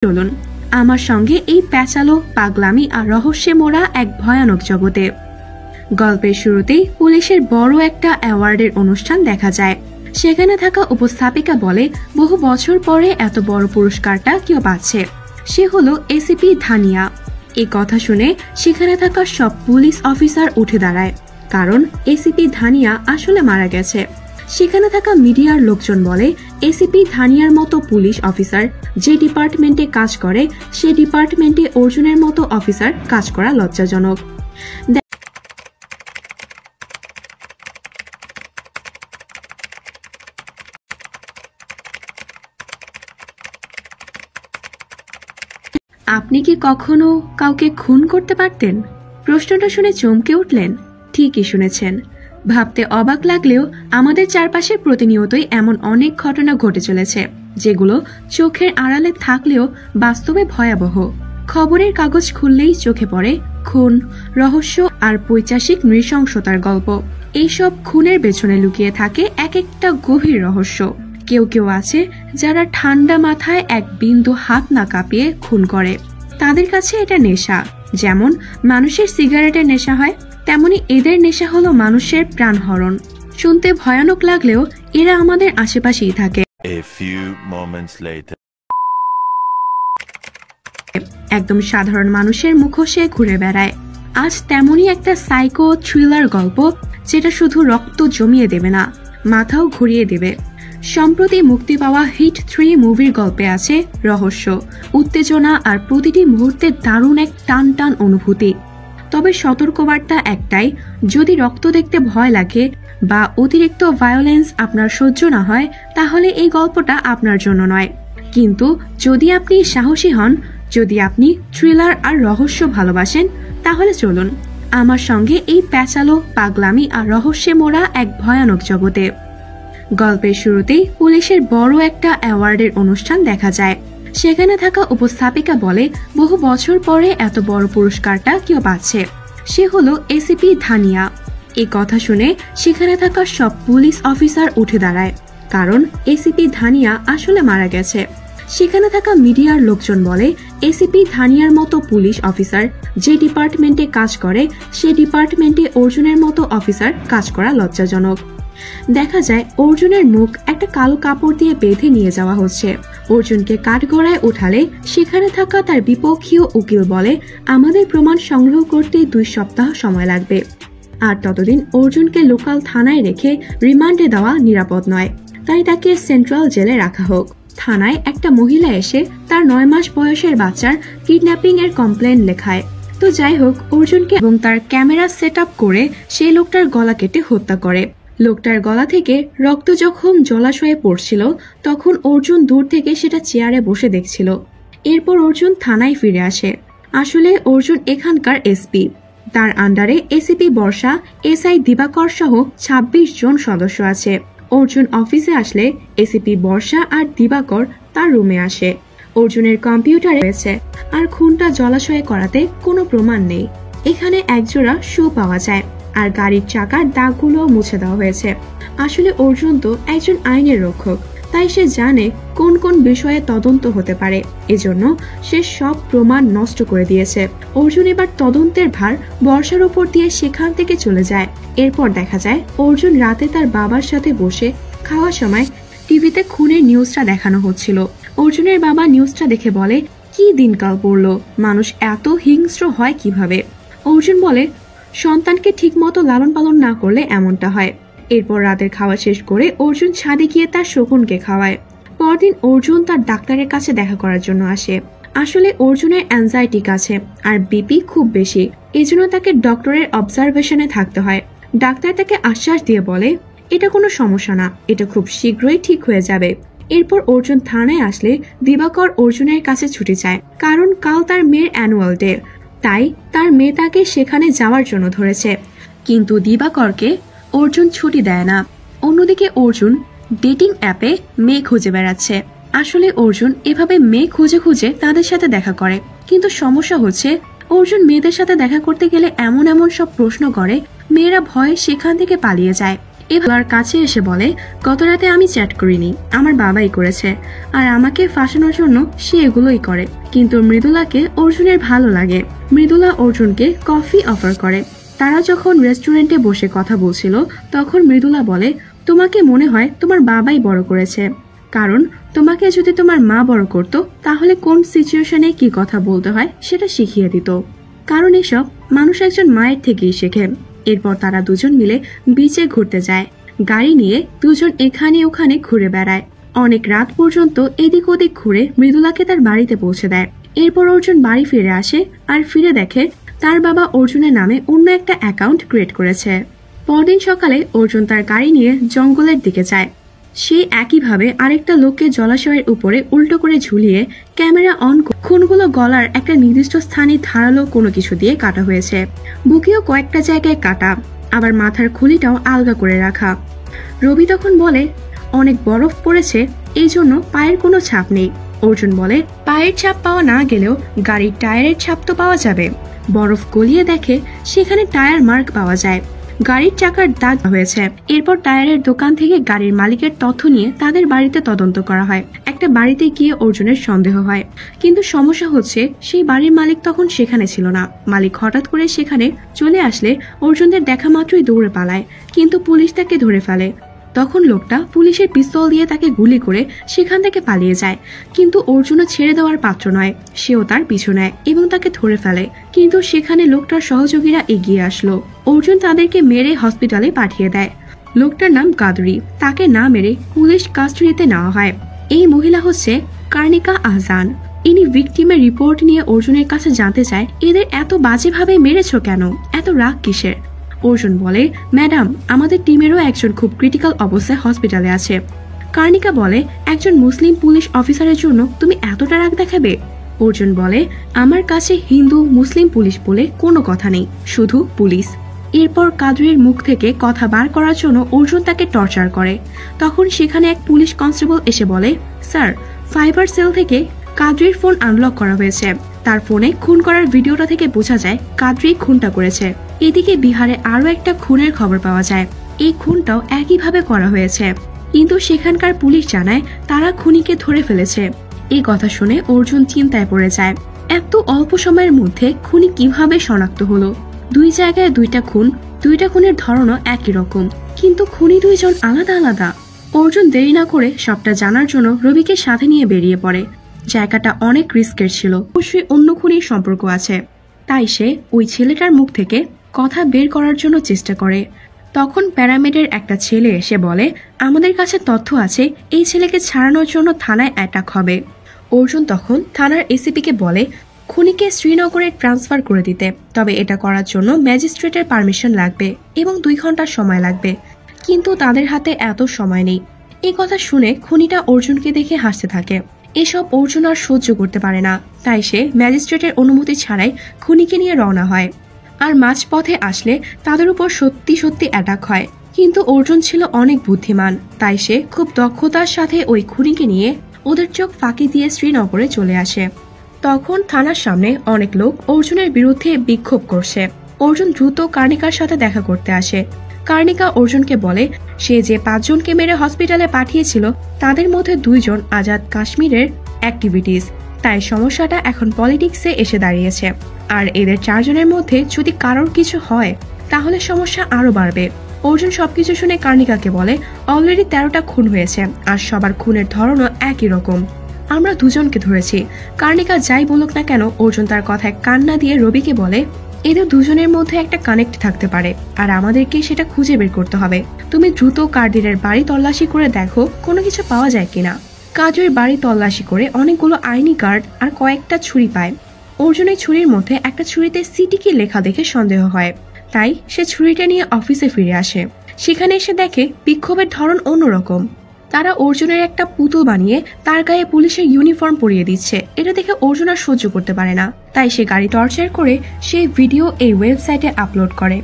চলুন আমার সঙ্গে এই প্যাচালো পাগলামি আর রহস্যে মোড়া এক ভয়ানক জগতে। গল্পের শুরুতেই পুলিশের বড় একটা অ্যাওয়ার্ডের অনুষ্ঠান দেখা যায়। সেখানে থাকা উপস্থাপিকা বলে, বহু বছর পরে এত বড় পুরস্কারটা কেউ পাচ্ছে, সে হলো এসিপি ধানিয়া। এই কথা শুনে সেখানে থাকা সব পুলিশ অফিসার উঠে দাঁড়ায়, কারণ এসিপি ধানিয়া আসলে মারা গেছে। সেখানে থাকা মিডিয়ার লোকজন বলে, এসিপি ধানিয়ার মতো পুলিশ অফিসার যে ডিপার্টমেন্টে কাজ করে, সে ডিপার্টমেন্টে অর্জুনের মতো অফিসার কাজ করা লজ্জাজনক। আপনি কি কখনো কাউকে খুন করতে পারতেন? প্রশ্নটা শুনে চমকে উঠলেন? ঠিকই শুনেছেন। ভাবতে অবাক লাগলেও আমাদের চারপাশে প্রতিনিয়তই এমন অনেক ঘটনা ঘটে চলেছে, যেগুলো চোখের আড়ালে থাকলেও বাস্তবে ভয়াবহ। খবরের কাগজ খুললেই চোখে পড়ে খুন, রহস্য আর পৈশাচিক নৃশংসতার গল্প। এইসব খুনের পেছনে লুকিয়ে থাকে এক একটা গভীর রহস্য। কেউ কেউ আছে যারা ঠান্ডা মাথায় এক বিন্দু হাত না কাঁপিয়ে খুন করে। তাদের কাছে এটা নেশা। যেমন মানুষের সিগারেটের নেশা হয়, তেমনি এদের নেশা হলো মানুষের প্রাণহরণ। শুনতে ভয়ানক লাগলেও এরা আমাদের আশেপাশেই থাকে। একদম সাধারণ মানুষের মুখোশে ঘুরে বেড়ায়। আজ তেমনই একটা সাইকো থ্রিলার গল্প, যেটা শুধু রক্ত জমিয়ে দেবে না, মাথাও ঘুরিয়ে দেবে। সম্প্রতি মুক্তি পাওয়া হিট 3 মুভির গল্পে আছে রহস্য, উত্তেজনা আর প্রতিটি মুহূর্তে দারুণ এক টান টান অনুভূতি। তবে সতর্কবার্তা একটাই, যদি রক্ত দেখতে ভয় লাগে বা অতিরিক্ত ভায়োলেন্স আপনার সহ্য না হয়, তাহলে এই গল্পটা আপনার জন্য নয়। কিন্তু যদি আপনি সাহসী হন, যদি আপনি থ্রিলার আর রহস্য ভালোবাসেন, তাহলে চলুন আমার সঙ্গে এই প্যাচালো পাগলামি আর রহস্যে মোড়া এক ভয়ানক জগতে। গল্পের শুরুতেই পুলিশের বড় একটা অ্যাওয়ার্ডের অনুষ্ঠান দেখা যায়। সেখানে থাকা উপস্থাপিকা বলে, বহু বছর পরে এত বড় পুরস্কারটা কেউ পাচ্ছে, সে হলো এসিপি ধানিয়া। এই কথা শুনে সেখানে থাকা সব পুলিশ অফিসার উঠে দাঁড়ায়, কারণ এসিপি ধানিয়া আসলে মারা গেছে। সেখানে থাকা মিডিয়ার লোকজন বলে, এসিপি ধানিয়ার মতো পুলিশ অফিসার যে ডিপার্টমেন্টে কাজ করে, সে ডিপার্টমেন্টে অর্জুনের মতো অফিসার কাজ করা লজ্জাজনক। দেখা যায় অর্জুনের মুখ একটা কালো কাপড় দিয়ে বেঁধে নিয়ে যাওয়া হচ্ছে। অর্জুনকে কাঠগড়ায় উঠালে সেখানে থাকা তার বিপক্ষীয় উকিল বলে, আমাদের প্রমাণ সংগ্রহ করতে 2 সপ্তাহ সময় লাগবে, আর ততদিন অর্জুনকে লোকাল থানায় রেখে রিমান্ডে দেওয়া নিরাপদ নয়, তাই তাকে সেন্ট্রাল জেলে রাখা হোক। থানায় একটা মহিলা এসে তার 9 মাস বয়সের বাচ্চার কিডন্যাপিং এর কমপ্লেন লেখায়। তো যাই হোক, অর্জুনকে এবং তার ক্যামেরা সেট আপ করে সেই লোকটার গলা কেটে হত্যা করে। লোকটার গলা থেকে রক্ত যখন জলাশয়ে পড়ছিল, তখন অর্জুন দূর থেকে সেটা চেয়ারে বসে দেখছিল। এরপর অর্জুন থানায় ফিরে আসে। আসলে অর্জুন এখানকার এসপি। তার আন্ডারে এসিপি বর্ষা, এসআই দিবাকর সহ 26 জন সদস্য আছে। অর্জুন অফিসে আসলে এসিপি বর্ষা আর দিবাকর তার রুমে আসে। অর্জুনের কম্পিউটারে রয়েছে, আর খুনটা জলাশয়ে করাতে কোনো প্রমাণ নেই। এখানে একজোড়া শু পাওয়া যায়, আর গাড়ির চাকার দাগগুলো মুছে দেওয়া হয়েছে। আসলে অর্জুন তো একজন আইনের রক্ষক, তাই সে জানে কোন কোন বিষয়ে তদন্ত হতে পারে। এজন্য সে সব প্রমাণ নষ্ট করে দিয়েছে। অর্জুন এবার তদন্তের ভার বর্ষার উপর দিয়ে সেখান থেকে চলে যায়। এরপর দেখা যায় অর্জুন রাতে তার বাবার সাথে বসে খাওয়ার সময় টিভিতে খুনের নিউজটা দেখানো হচ্ছিল। অর্জুনের বাবা নিউজটা দেখে বলে, কি দিনকাল পড়লো, মানুষ এত হিংস্র হয় কিভাবে? অর্জুন বলে, সন্তানকে ঠিক মতো লালন পালন না করলে এমনটা হয়। এরপর রাতের খাওয়া শেষ করে অর্জুন ছাদে গিয়ে তার শকুনকে খাওয়ায়। পরদিন অর্জুন তার ডাক্তারের কাছে দেখা করার জন্য আসে। আসলে অর্জুনের অ্যাংজাইটি আছে আর বিপি খুব বেশি, এজন্য তাকে ডক্টরের অবজারভেশনে থাকতে হয়। ডাক্তার তাকে আশ্বাস দিয়ে বলে, এটা কোনো সমস্যা না, এটা খুব শীঘ্রই ঠিক হয়ে যাবে। এরপর অর্জুন থানায় আসলে দিবাকর অর্জুনের কাছে ছুটি চায়, কারণ কাল তার মেয়ের অ্যানুয়াল ডে, তাই তার মেয়ে তাকে সেখানে যাওয়ার জন্য ধরেছে। কিন্তু দিবাকরকে অর্জুন ছুটি দেয় না। অন্যদিকে অর্জুন ডেটিং অ্যাপে মেয়ে খুঁজে বেড়াচ্ছে। আসলে অর্জুন এভাবে মেয়ে খুঁজে খুঁজে তাদের সাথে দেখা করে, কিন্তু সমস্যা হচ্ছে অর্জুন মেয়েদের সাথে দেখা করতে গেলে এমন এমন সব প্রশ্ন করে, মেয়েরা ভয়ে সেখান থেকে পালিয়ে যায়। এবার কাছে এসে বলে, গত রাতে আমি চ্যাট করিনি, আমার বাবাই করেছে, আর আমাকে ফাঁসানোর জন্য সে এগুলোই করে। কিন্তু মৃদুলাকে অর্জুনের ভালো লাগে। মৃদুলা অর্জুনকে কফি অফার করে। তারা যখন রেস্টুরেন্টে বসে কথা বলছিল তখন মৃদুলা বলে, তোমাকে মনে হয় তোমার বাবাই বড় করেছে, কারণ তোমাকে যদি তোমার মা বড় করত তাহলে কোন সিচুয়েশনে কি কথা বলতে হয় সেটা শিখিয়ে দিত, কারণ এসব মানুষ একজন মায়ের থেকেই শেখে। এরপর তারা দুজন মিলে বিচে ঘুরতে যায়। গাড়ি নিয়ে দুজন এখানে ওখানে ঘুরে বেড়ায়। অনেক রাত পর্যন্ত এদিক ওদিক ঘুরে মৃদুলাকে তার বাড়িতে পৌঁছে দেয়। এরপর অর্জুন বাড়ি ফিরে আসে আর ফিরে দেখে তার বাবা অর্জুনের নামে অন্য একটা অ্যাকাউন্ট ক্রিয়েট করেছে। পরদিন সকালে অর্জুন তার গাড়ি নিয়ে জঙ্গলের দিকে যায়। সে একইভাবে আরেকটা লোককে জলাশয়ের উপরে উল্টো করে ঝুলিয়ে ক্যামেরা অন। খুনগুলো গলার একটা নির্দিষ্ট স্থানে ধারালো কোনো কিছু দিয়ে কাটা হয়েছে। বুকেও কয়েকটা জায়গায় কাটা, আবার মাথার খুলিটাও আলগা করে রাখা। রবি তখন বলে, অনেক বরফ পড়েছে, এই জন্য পায়ের কোনো ছাপ নেই। অর্জুন বলে, পায়ের ছাপ পাওয়া না গেলেও গাড়ির টায়ারের ছাপ তো পাওয়া যাবে। বরফ গলিয়ে দেখে সেখানে টায়ার মার্ক পাওয়া যায়, গাড়ির চাকার দাগ হয়েছে। এরপর টায়ারের দোকান থেকে গাড়ির মালিকের তথ্য নিয়ে তাদের বাড়িতে তদন্ত করা হয়। একটা বাড়িতে গিয়ে অর্জুনের সন্দেহ হয়, কিন্তু সমস্যা হচ্ছে সেই বাড়ির মালিক তখন সেখানে ছিল না। মালিক হঠাৎ করে সেখানে চলে আসলে অর্জুনদের দেখা মাত্রই দৌড়ে পালায়, কিন্তু পুলিশ তাকে ধরে ফেলে। তখন লোকটা পুলিশের পিস্তল দিয়ে তাকে গুলি করে সেখান থেকে পালিয়ে যায়, কিন্তু অর্জুনও ছেড়ে দেওয়ার পাত্র নয়। সেও তার পিছু নেয় এবং তাকে ধরে ফেলে, কিন্তু সেখানে লোকটার সহযোগীরা এগিয়ে আসলো। অর্জুন তাদেরকে মেরে হসপিটালে পাঠিয়ে দেয়। লোকটার নাম কাদরি, তাকে না মেরে পুলিশ কাস্টডিতে নেওয়া হয়। এই মহিলা হচ্ছে কার্নিকা আহজান। ইনি ভিকটিমের রিপোর্ট নিয়ে অর্জুনের কাছে জানতে চায়, এদের এত বাজেভাবে মেরেছ কেন, এত রাগ কিসের? অর্জুন বলে, ম্যাডাম, আমাদের টিমেরও একজন খুব ক্রিটিক্যাল অবস্থায় হসপিটালে আছে। কার্নিকা বলে, একজন মুসলিম পুলিশ অফিসারের জন্য তুমি এতটা রাগ দেখাবে? অর্জুন বলে, আমার কাছে হিন্দু মুসলিম পুলিশ বলে কোনো কথা নেই, শুধু পুলিশ। এরপর কাদরির মুখ থেকে কথা বার করার জন্য অর্জুন তাকে টর্চার করে। তখন সেখানে এক পুলিশ কনস্টেবল এসে বলে, স্যার, ফাইবার সেল থেকে কাদরির ফোন আনলক করা হয়েছে। তার ফোনে খুন করার ভিডিওটা থেকে বোঝা যায় কাদরি খুনটা করেছে। এদিকে বিহারে আরো একটা খুনের খবর পাওয়া যায়। এই খুনটাও একইভাবে করা হয়েছে, কিন্তু সেখানকার পুলিশ জানায় তারা খুনিকে ধরে ফেলেছে। এই কথা শুনে অর্জুন চিন্তায় পড়ে যায়, এত অল্প সময়ের মধ্যে খুনি কিভাবে শনাক্ত হলো? দুই জায়গায় দুইটা খুন, দুইটা খুনের ধরনও একই রকম, কিন্তু খুনি দুইজন আলাদা আলাদা। অর্জুন দেরি না করে সবটা জানার জন্য রবিকে সাথে নিয়ে বেরিয়ে পড়ে। জায়গাটা অনেক রিস্কের ছিল, অবশ্যই অন্য খুনির সম্পর্ক আছে। তাই সে ওই ছেলেটার মুখ থেকে কথা বের করার জন্য চেষ্টা করে। তখন প্যারামেডের একটা ছেলে এসে বলে, আমাদের কাছে তথ্য আছে এই ছেলেকে ছাড়ানোর জন্য থানায় অ্যাটাক হবে। অর্জুন তখন থানার এসিপিকে বলে খুনিকে শ্রীনগরে ট্রান্সফার করে দিতে, তবে এটা করার জন্য ম্যাজিস্ট্রেটের পারমিশন লাগবে এবং 2 ঘন্টার সময় লাগবে, কিন্তু তাদের হাতে এত সময় নেই। এই কথা শুনে খুনিটা অর্জুনকে দেখে হাসতে থাকে। এসব অর্জুন আর সহ্য করতে পারে না, তাই সে ম্যাজিস্ট্রেটের অনুমতি ছাড়াই খুনিকে নিয়ে রওনা হয়। আর মাঝপথে আসলে তাদের উপর সত্যি সত্যি অ্যাটাক হয়, কিন্তু অর্জুন ছিল অনেক বুদ্ধিমান, তাই সে খুব দক্ষতার সাথে ওই খুনিকে নিয়ে ওদের চোখ ফাঁকি দিয়ে শ্রীনগরে চলে আসে। তখন থানার সামনে অনেক লোক অর্জুনের বিরুদ্ধে বিক্ষোভ করছে। অর্জুন দ্রুত কার্নিকার সাথে দেখা করতে আসে। কার্নিকা অর্জুনকে বলে সে যে 5 জনকে মেরে হসপিটালে পাঠিয়েছিল তাদের মধ্যে 2 জন আজাদ কাশ্মীরের অ্যাক্টিভিটিস, তাই সমস্যাটা এখন পলিটিক্সে এসে দাঁড়িয়েছে। আর এদের 4 জনের মধ্যে যদি কারোর কিছু হয় তাহলে সমস্যা আরো বাড়বে। অর্জুন সবকিছু শুনে কার্নিকাকে বলে, অলরেডি 13টা খুন হয়েছে আর সবার খুনের ধরনও একই রকম। আমরা 2 জনকে ধরেছি। কার্নিকা যাই বলুক না কেন অর্জুন তার কথায় কান্না দিয়ে রবিকে বলে, এদের 2 জনের মধ্যে একটা কানেক্ট থাকতে পারে আর আমাদেরকে সেটা খুঁজে বের করতে হবে। তুমি দ্রুত কার্ডিরের বাড়ি তল্লাশি করে দেখো কোনো কিছু পাওয়া যায় কিনা। কাজের বাড়ি তল্লাশি করে অনেকগুলো আইনি কার্ড আর কয়েকটা ছুরি পায়। অর্জুনের ছুরির মধ্যে একটা ছুরিতে সিটিকি লেখা দেখে সন্দেহ হয়, তাই সে ছুরিটা নিয়ে অফিসে ফিরে আসে। সেখানে এসে দেখে বিক্ষোভের ধরন অন্যরকম। তারা অর্জুনের একটা পুতুল বানিয়ে তার গায়ে পুলিশের ইউনিফর্ম পরিয়ে দিচ্ছে। এটা দেখে অর্জুন আর সহ্য করতে পারে না, তাই সে গাড়ি টর্চার করে সেই ভিডিও এই ওয়েবসাইটে আপলোড করে,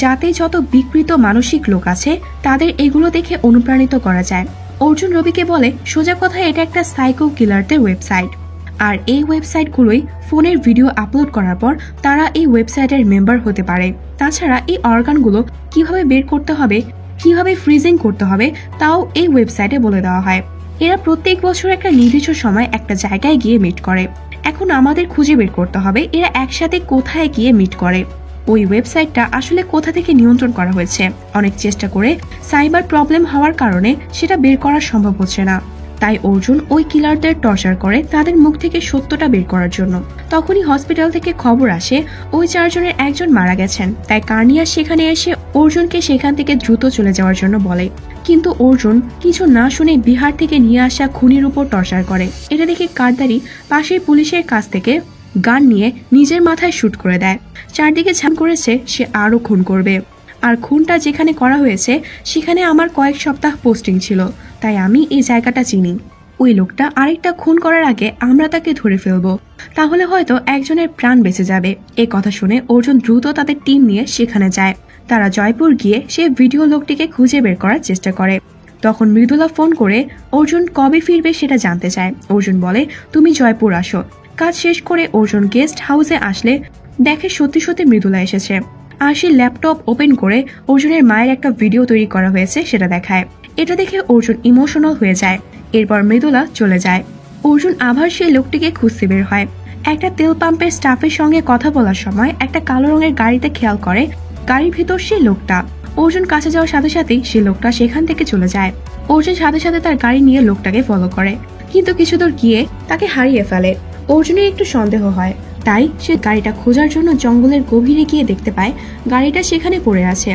যাতে যত বিকৃত মানসিক লোক আছে তাদের এগুলো দেখে অনুপ্রাণিত করা যায়। অর্জুন রবিকে বলে, সোজা কথায় এটা একটা সাইকো কিলারদের ওয়েবসাইট, আর এই ওয়েবসাইটগুলোই ফোনের ভিডিও আপলোড করার পর তারা এই ওয়েবসাইটের মেম্বার হতে পারে। তাছাড়া এই অর্গানগুলো কিভাবে বের করতে হবে কিভাবে ফ্রিজিং করতে হবে তাও এই ওয়েবসাইটে বলে দেওয়া হয়। এরা প্রত্যেক বছর একটা নির্দিষ্ট সময় একটা জায়গায় গিয়ে মিট করে। এখন আমাদের খুঁজে বের করতে হবে এরা একসাথে কোথায় গিয়ে মিট করে। ওই ওয়েবসাইটটা আসলে কোথা থেকে নিয়ন্ত্রণ করা হয়েছে, অনেক চেষ্টা করে সাইবার প্রবলেম হওয়ার কারণে সেটা বের করা সম্ভব হচ্ছে না। তাই অর্জুন ওই কিলারদের টর্চার করে তাদের মুখ থেকে সত্যটা বের করার জন্য। তখনই হসপিটাল থেকে খবর আসে ওই 4 জনের একজন মারা গেছেন। তাই কার্নিয়া সেখানে এসে অর্জুনকে সেখান থেকে দ্রুত চলে যাওয়ার জন্য বলে, কিন্তু অর্জুন কিছু না শুনে বিহার থেকে নিয়ে আসা খুনির উপর টর্চার করে। এটা দেখে কারদারি পাশের পুলিশের কাছ থেকে গান নিয়ে নিজের মাথায় শুট করে দেয়। চারদিকে ছান করেছে সে আরো খুন করবে। আর খুনটা যেখানে করা হয়েছে সেখানে আমার কয়েক সপ্তাহ পোস্টিং ছিল, তাই আমি এই জায়গাটা চিনি। ওই লোকটা আরেকটা খুন করার আগে আমরা তাকে ধরে ফেলবো, তাহলে হয়তো একজনের প্রাণ বেঁচে যাবে। এই কথা শুনে অর্জুন দ্রুত তাদের টিম নিয়ে সেখানে যায়। তারা জয়পুর গিয়ে সে ভিডিও লোকটিকে খুঁজে বের করার চেষ্টা করে। তখন মৃদুলা ফোন করে অর্জুন কবে ফিরবে সেটা জানতে চায়। অর্জুন বলে, তুমি জয়পুর আসো। কাজ শেষ করে অর্জুন গেস্ট হাউসে আসলে দেখে সত্যি সত্যি মৃদুলা এসেছে। আর সে ল্যাপটপ ওপেন করে অর্জুনের মায়ের একটা ভিডিও তৈরি করা হয়েছে সেটা দেখায়। এটা দেখে অর্জুন ইমোশনাল হয়ে যায়। এরপর মৃদুলা চলে যায়। অর্জুন আবার সেই লোকটিকে খুঁজতে বের হয়। একটা তেল পাম্পের স্টাফের সঙ্গে কথা বলার সময় একটা কালো রঙের গাড়িতে খেয়াল করে গাড়ির ভিতর সেই লোকটা। অর্জুন কাছে যাওয়ার সাথে সাথেই সে লোকটা সেখান থেকে চলে যায়। অর্জুন সাথে সাথে তার গাড়ি নিয়ে লোকটাকে ফলো করে, কিন্তু কিছু দূর গিয়ে তাকে হারিয়ে ফেলে। অর্জুনের একটু সন্দেহ হয়, তাই সে গাড়িটা খোঁজার জন্য জঙ্গলের গভীরে গিয়ে দেখতে পায় গাড়িটা সেখানে পড়ে আছে।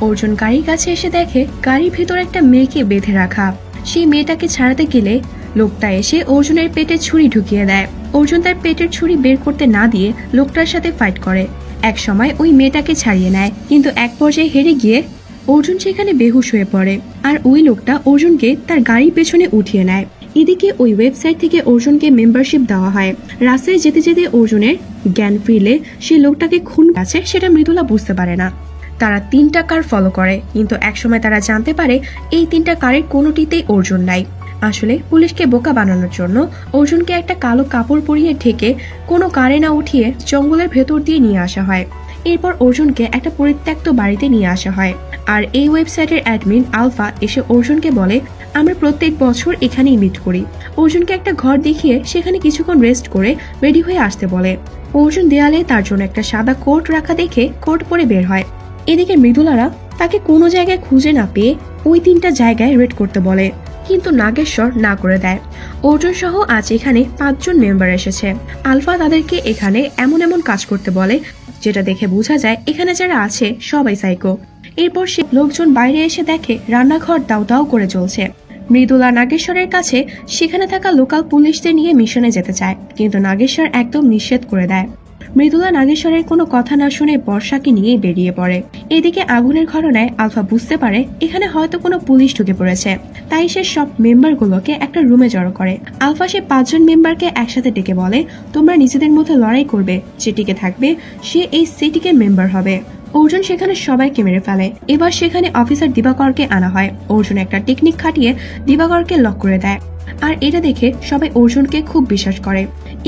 অর্জুন গাড়ির কাছে এসে দেখে গাড়ির ভেতর একটা মেয়েকে বেঁধে রাখা। সেই মেয়েটাকে ছাড়াতে গেলে লোকটা এসে অর্জুনের পেটে ছুরি ঢুকিয়ে দেয়। অর্জুন তার পেটের ছুরি বের করতে না দিয়ে লোকটার সাথে ফাইট করে। এক সময় ওই মেয়েটাকে ছাড়িয়ে নেয়, কিন্তু এক পর্যায়ে হেরে গিয়ে অর্জুন সেখানে বেহুশ হয়ে পড়ে। আর ওই লোকটা অর্জুনকে তার গাড়ির পেছনে উঠিয়ে নেয়। এদিকে ওই ওয়েবসাইট থেকে অর্জুনকে মেম্বারশিপ দেওয়া হয়। রাস্তায় যেতে যেতে অর্জুনের জ্ঞান ফিরলে সে লোকটাকে খুন আছে সেটা মৃদুলা বুঝতে পারে না। তারা 3টা কার ফলো করে, কিন্তু একসময় তারা জানতে পারে এই 3টা কারের কোনোটিতেই অর্জুন নাই। আসলে পুলিশকে বোকা বানানোর জন্য অর্জুনকে একটা কালো কাপড় পরিয়ে ঢেকে কোনো কারে না উঠিয়ে জঙ্গলের ভেতর দিয়ে নিয়ে আসা হয়। এরপর অর্জুনকে একটা পরিত্যক্ত বাড়িতে নিয়ে আসা হয়। আর এই ওয়েবসাইটের অ্যাডমিন আলফা এসে অর্জুনকে বলে, আমরা প্রত্যেক বছর এখানেই মিট করি। অর্জুনকে একটা ঘর দেখিয়ে সেখানে কিছুক্ষণ রেস্ট করে রেডি হয়ে আসতে বলে। অর্জুন দেয়ালে তার জন্য একটা সাদা কোট রাখা দেখে কোট পরে বের হয়। এদিকে মৃদুলারা তাকে কোনো জায়গায় খুঁজে না পেয়ে ওই 3টা জায়গায় রেড করতে বলে, কিন্তু নাগেশ্বর না করে দেয়। অর্জুন সহ আজ এখানে 5 জন মেম্বার এসেছে। আলফা তাদেরকে এখানে এমন এমন কাজ করতে বলে যেটা দেখে বোঝা যায় এখানে যারা আছে সবাই সাইকো। এরপর সে লোকজন বাইরে এসে দেখে রান্নাঘর দাউ দাউ করে চলছে। মৃদুলা নাগেশ্বরের কাছে সেখানে থাকা লোকাল পুলিশদের নিয়ে মিশনে যেতে চায়, কিন্তু নাগেশ্বর একদম নিষেধ করে দেয়। মৃদুলা নাগেশ্বরের কোনো কথা না শুনে বর্ষাকে নিয়ে বেরিয়ে পড়ে। এদিকে আগুনের ঘটনায় আলফা বুঝতে পারে এখানে হয়তো কোনো পুলিশ ঢুকে পড়েছে, তাই সে সব মেম্বারগুলোকে একটা রুমে জড়ো করে। আলফা সে 5 জন মেম্বারকে একসাথে ডেকে বলে, তোমরা নিজেদের মধ্যে লড়াই করবে, যে টিকে থাকবে সে এই সিটিকে মেম্বার হবে। অর্জুন সেখানে সবাইকে মেরে ফেলে। এবার সেখানে অফিসার দিবাকরকে আনা হয়। অর্জুন একটা টেকনিক খাটিয়ে দিবাকরকে লক করে দেয়। আর এটা দেখে সবাই অর্জুনকে খুব বিশ্বাস করে।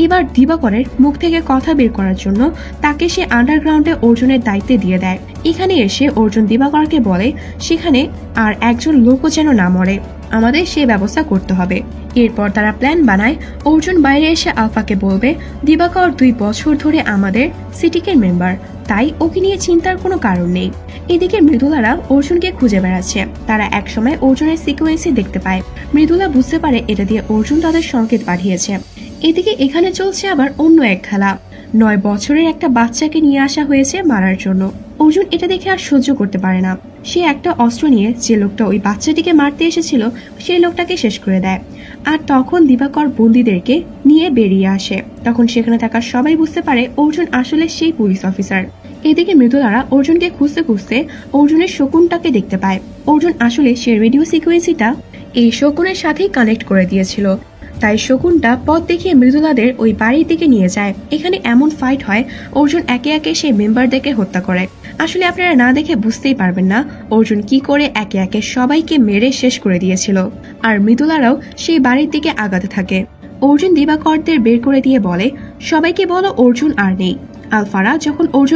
এবার দিবাকরের মুখ থেকে কথা বের করার জন্য তাকে সে আন্ডারগ্রাউন্ডে অর্জুনের দায়িত্বে দিয়ে দেয়। এখানে এসে অর্জুন দিবাকরকে বলে সেখানে আর একজন লোকও যেন না মরে, আমাদের সে ব্যবস্থা করতে হবে। এরপর তারা প্ল্যান বানায়। অর্জুন বাইরে এসে আলফাকে বলবে দিবাকর 2 বছর ধরে আমাদের সিটিকে মেম্বার, তাই ওকে নিয়ে চিন্তার কোনো কারণ নেই। এদিকে মৃদুলারা অর্জুনকে খুঁজে বেড়াচ্ছে। তারা একসময় অর্জুনের সিকোয়েন্সি দেখতে পায়। মৃদুলা বুঝতে পারে এটা দিয়ে অর্জুন তাদের সংকেত পাঠিয়েছে। এদিকে এখানে চলছে আবার অন্য এক খেলা। 9 বছরের একটা বাচ্চাকে নিয়ে আসা হয়েছে মারার জন্য। অর্জুন এটা দেখে আর সহ্য করতে পারে না। সে একটা অস্ত্র নিয়ে যে লোকটা ওই বাচ্চাটিকে মারতে এসেছিল সেই লোকটাকে শেষ করে দেয়। আর তখন দিবাকর বন্দীদেরকে নিয়ে বেরিয়ে আসে। তখন সেখানে থাকা সবাই বুঝতে পারে অর্জুন আসলে সেই পুলিশ অফিসার। এদিকে মৃদুলারা অর্জুনকে খুঁজতে খুঁজতে অর্জুনের শকুনটাকে দেখতে পায়। অর্জুন আসলে সে রেডিও সিকোয়েন্সিটা এই শকুনের সাথেই কানেক্ট করে দিয়েছিল। তাই শকুনটা পথ দেখিয়ে মৃদুলাদের ওই বাড়ির দিকে নিয়ে যায়। এখানে এমন ফাইট হয় অর্জুন একে একে সেই মেম্বারদেরকে হত্যা করে। আসলে আপনারা না দেখে বুঝতেই পারবেন না অর্জুন কি করে একে একে সবাইকে মেরে শেষ করে দিয়েছিল। আর মৃদুলারাও সেই বাড়ির দিকে আগাতে থাকে। অর্জুন দিবাকরদের বের করে দিয়ে বলে, সবাইকে বলো অর্জুন আর নেই। আলফারা যখন অর্জুন